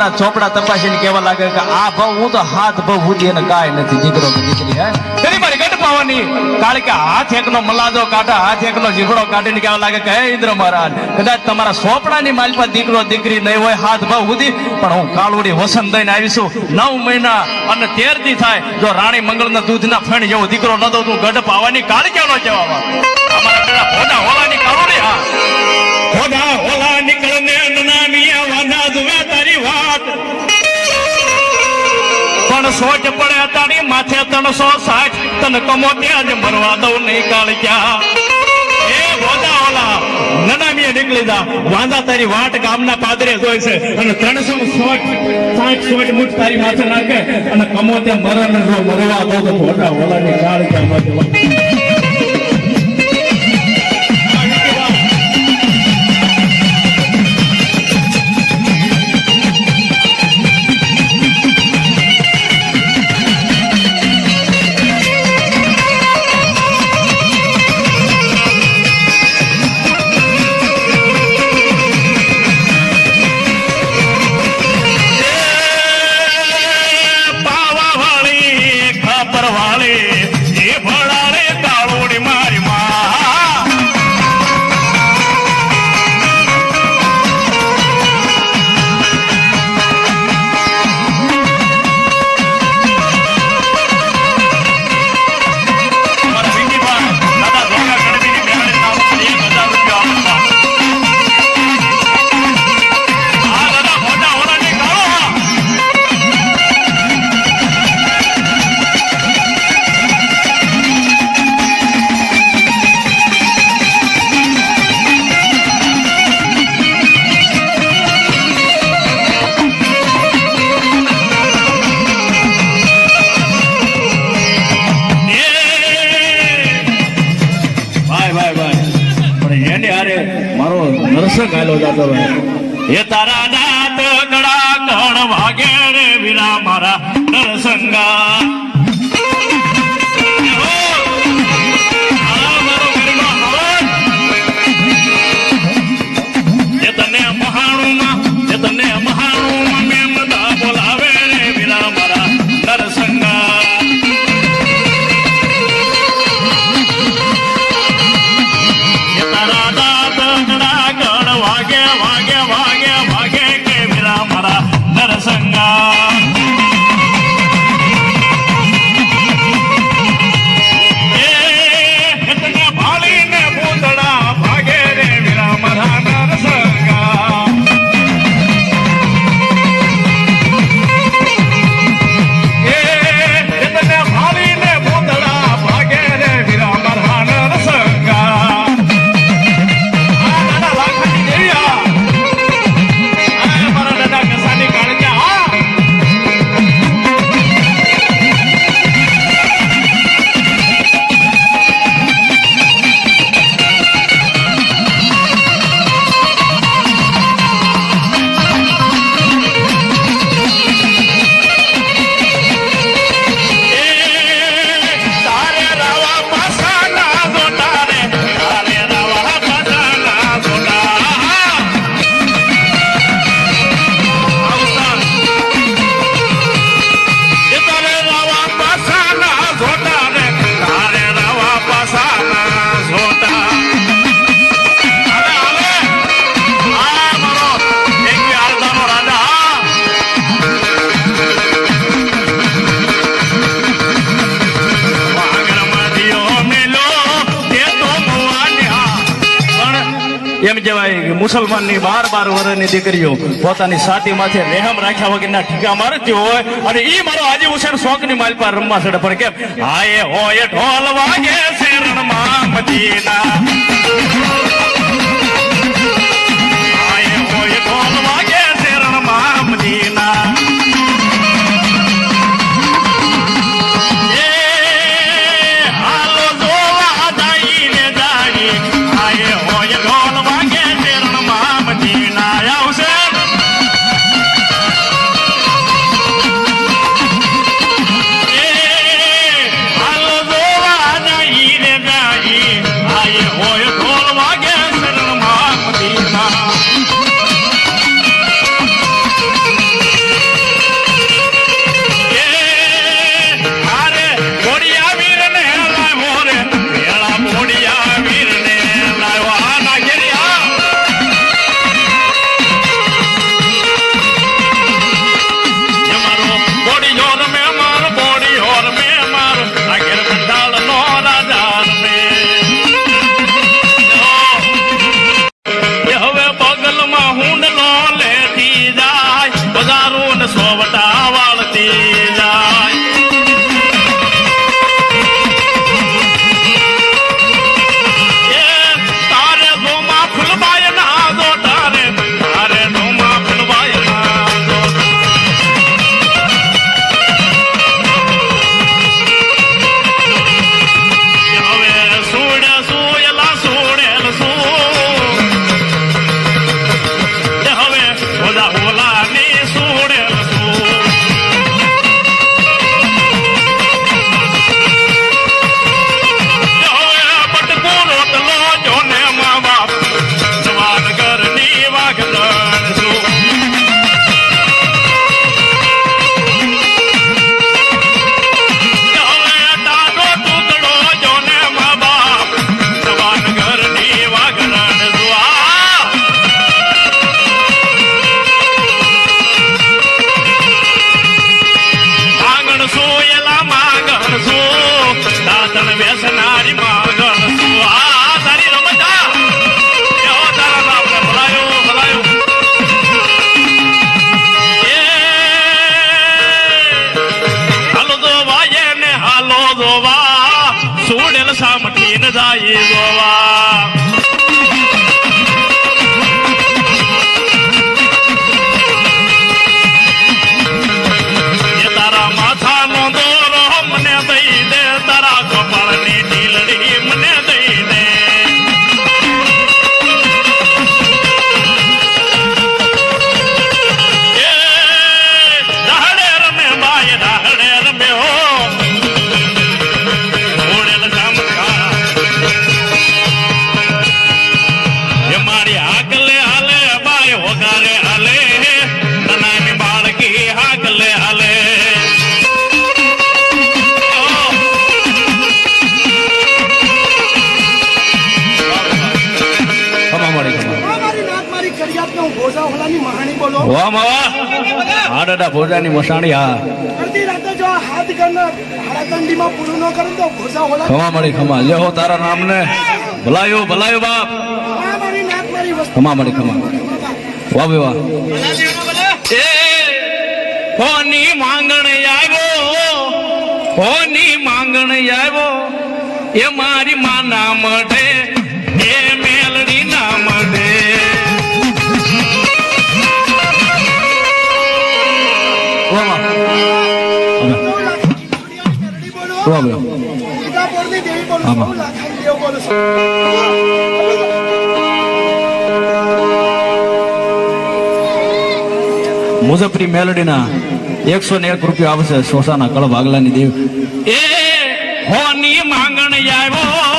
મારા ચોપડા તપાસીને કહેવા લાગે કે આ ભાવ હું તો હાથ ભાવ સુધી એને કાંઈ નથી દીકરો કે દીકરી હે તેની મારી ગઢ પાવાની કારણ કે હાથ એકનો મલાદો કાઢા હાથ એકનો જીગડો કાઢીને કહેવા લાગે કે હે ઇન્દ્ર મહારાજ કદાચ તમારા સોપડાની માલપા દીકરો દીકરી નહીં હોય હાથ ભાવ સુધી પણ હું કાળુડી વસન દઈને આવીશું 9 મહિના અને 13 દી થાય જો રાણી મંગળના દૂધના ફણ જેવો દીકરો ન દઉં તું ગઢ પાવાની કાળ કેનો કહેવામાં અમારા પેલા ભોડા હોલાની કાળુડી હા ભોડા હોલા નીકળને નામિયા વાના દુવા તારી વાત પણ સોચ પડે તારી માથે 360 તન કમો ત્યાં જ મરવા દઉં નહીં કાળ ક્યાં એ ભોડા હોલા નનામીએ નીકળી જા વાંદા તારી વાટ ગામના પાદરે જોઈ છે અને 360 મુઠ તારી માથે નાખે અને કમો ત્યાં મરણ જો મરવા દઉં તો ભોડા હોલાની કાળ ક્યાં એ તારા નાત ગળા કણ વાગે રે વીરા મારા નરસંગા એમ કહેવાય મુસલમાન ની 12 વર્ષની દીકરીઓ પોતાની છાતી માથે રહેમ રાખ્યા વગરના ઠીકા મારતી હોય અને ઈ મારો આજે હુસેન શોક ની માલ પર રમવા છડે પણ કેમ હાય હોય ઢોલ વાગે શેરણ માં મદીના હાય હોય ઢોલ વાગે શેરણ માં મદીના હોય ઢોલ વાગે સોવટા વાળતી જાય તારે ધોમા ફૂલબાય ના દો તારે ધોમા ફૂલબાય ના દો હવે સુડ સુયલા સુડેલ શું હવે ઓલા ઓલા ની સુડેલ શું વ્યસનારી માગણ શું આ તારી રમતા એવો તારા બાપને ભલાયો હાલો દોવા એને હાલો દોવા સુડેલ સામઠી ન જાય દોવા તારા માથાનો દોરો મને દઈ દે તારા કપાળની ઢીલડી મને દઈ દે દાહડે રમે બાય દાહડે રમે હો ઘોડેલ સામકા એ મારી હાકલે હાલે બાય વગારે હાલે નાની બાળકી હાકલે હાલે વાહ માવા હા દાદા ભોજાની મસાણી હા અડધી રાતે જો આ હાથ ગણના હારાકંડીમાં પૂરું ન કરે તો ભોજા હોલા ખમા મળી ખમા લે હો તારા નામને ભલાયો બાપ આ મારી નાક મારી વસ્તુ ખમા મળી ખમા વાહ બે વાહ એ કોની માંગણ આવ્યો એ મારી માં ના મઢે એ મેલડી ના મઢે વાહ વાહ વાહ બે સીતાપુરની દેવી બોલો આમાં. સૌ લાખાઈ દેવ બોલો મુઝફરી મેલડીના 101 રૂપિયા આવશે સોસાના કળ ભાગલાની દેવ એ હોની માંગણ આવ્યો